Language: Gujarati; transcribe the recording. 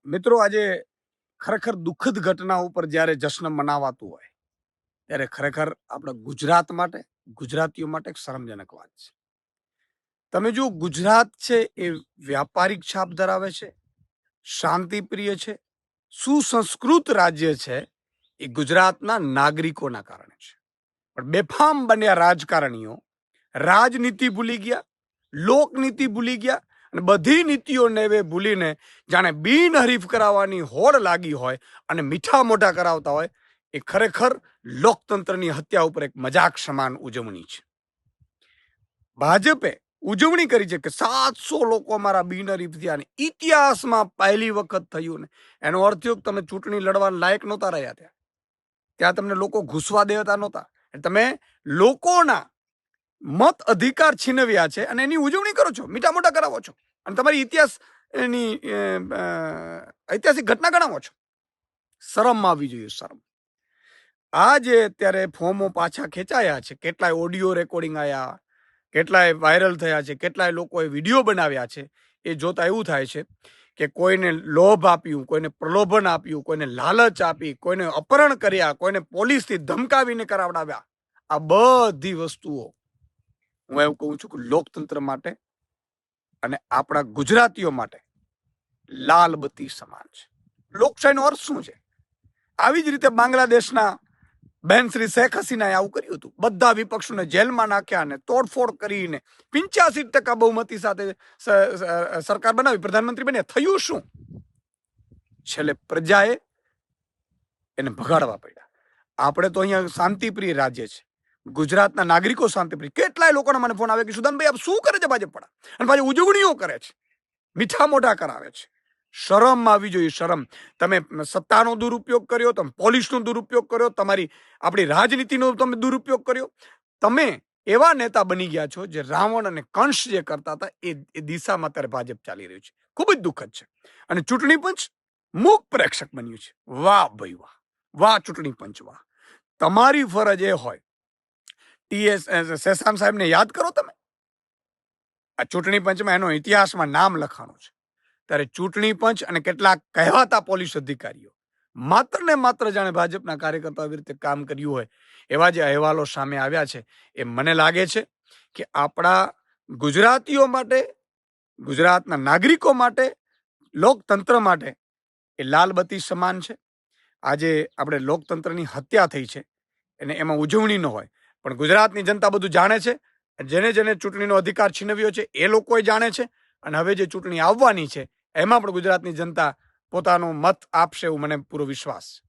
મિત્રો, આજે ખરેખર દુઃખદ ઘટના ઉપર જ્યારે જશ્ન મનાવાતું હોય ત્યારે ખરેખર આપણા ગુજરાત માટે, ગુજરાતીઓ માટે એક શરમજનક વાત છે. તમે જો ગુજરાત છે એ વ્યાપારિક છાપ ધરાવે છે, શાંતિપ્રિય છે, સુસંસ્કૃત રાજ્ય છે. એ ગુજરાતના નાગરિકોના કારણે છે. પણ બેફામ બન્યા રાજકારણીઓ રાજનીતિ ભૂલી ગયા, લોકનીતિ ભૂલી ગયા અને બધી નીતિઓને હવે ભૂલીને જાણે બિનહરીફ કરાવવાની હોડ લાગી હોય અને મીઠા મોઢા કરાવતા હોય. એ ખરેખર લોકતંત્રની હત્યા ઉપર એક મજાક સમાન ઉજવણી છે. ભાજપે ઉજવણી કરી છે કે 700 લોકો અમારા બિનહરીફ થયા, ઇતિહાસમાં પહેલી વખત થયું ને એનો અર્થ થયો તમે ચૂંટણી લડવા લાયક નહોતા રહ્યા. ત્યાં તમને લોકો ઘૂસવા દેતા નહોતા. તમે લોકોના મત અધિકાર છીનવ્યા છે અને એની ઉજવણી કરો છો, મીઠા મોઢા કરાવો છો અને તમારી ઐતિહાસિક ઘટના ગણાવો છો. શરમ આવી જોઈએ, શરમ. આ જે અત્યારે ફોર્મો પાછા ખેંચાયા છે, કેટલાય ઓડિયો રેકોર્ડિંગ આવ્યા, કેટલાય વાયરલ થયા છે, કેટલાય લોકોએ વિડીયો બનાવ્યા છે. એ જોતા એવું થાય છે કે કોઈને લોભ આપ્યું, કોઈને પ્રલોભન આપ્યું, કોઈને લાલચ આપી, કોઈને અપહરણ કર્યા, કોઈને પોલીસથી ધમકાવીને કરાવડાવ્યા. આ બધી વસ્તુઓ હું એવું કહું છું કે લોકતંત્ર માટે અને આપણા ગુજરાતીઓ માટે લાલ બત્તી સમાન છે. લોકશાહીનો અર્થ શું છે? આવી જ રીતે બાંગ્લાદેશના બેન શ્રી શેખ હસીનાએ આવું કર્યું હતું. બધા વિપક્ષોને જેલમાં નાખ્યા અને તોડફોડ કરીને 85% બહુમતી સાથે સરકાર બનાવી, પ્રધાનમંત્રી બન્યા. થયું શું? છેલ્લે પ્રજાએ એને ભગાડવા પડ્યા. આપણે તો અહીંયા શાંતિપ્રિય રાજ્ય છે, ગુજરાતના નાગરિકો શાંતિપ્રિય. કેટલાય લોકોના મને ફોન આવે કે સુદાનભાઈ આપ શું કરે છે ભાજપ પડા, અને પાછી ઉજવણીઓ કરે છે, મીઠા મોઢા કરાવે છે. શરમ આવી જોઈએ, શરમ. તમે સત્તાનો દુરુપયોગ કર્યો, તમે પોલીસનો દુરુપયોગ કર્યો, આપણી રાજનીતિનો તમે દુરુપયોગ કર્યો. તમે એવા નેતા બની ગયા છો જે રાવણ અને કંસ જે કરતા હતા એ દિશામાં અત્યારે ભાજપ ચાલી રહ્યું છે. ખૂબ જ દુઃખદ છે. અને ચૂંટણી પંચ મૂક પ્રેક્ષક બન્યું છે. વાહ ભાઈ વાહ, વાહ ચૂંટણી પંચ વાહ. તમારી ફરજ એ હોય, શેષાન સાહેબને યાદ કરો. તમે આ ચૂંટણી પંચમાં એનો ઇતિહાસમાં નામ લખાણું છે. ત્યારે ચૂંટણી પંચ અને કેટલાક કહેવાતા પોલીસ અધિકારીઓ માત્ર ને માત્ર જાણે ભાજપના કાર્યકર્તાઓ આવી રીતે કામ કર્યું હોય એવા જે અહેવાલો સામે આવ્યા છે. એ મને લાગે છે કે આપણા ગુજરાતીઓ માટે, ગુજરાતના નાગરિકો માટે, લોકતંત્ર માટે એ લાલ બત્તી સમાન છે. આજે આપણે લોકતંત્રની હત્યા થઈ છે અને એમાં ઉજવણી ન હોય, પણ ગુજરાતની જનતા બધું જાણે છે. જેને જેને ચૂંટણીનો અધિકાર છીનવ્યો છે એ લોકો જાણે છે. અને હવે જે ચૂંટણી આવવાની છે એમાં પણ ગુજરાતની જનતા પોતાનો મત આપશે એવું મને પૂરો વિશ્વાસ છે.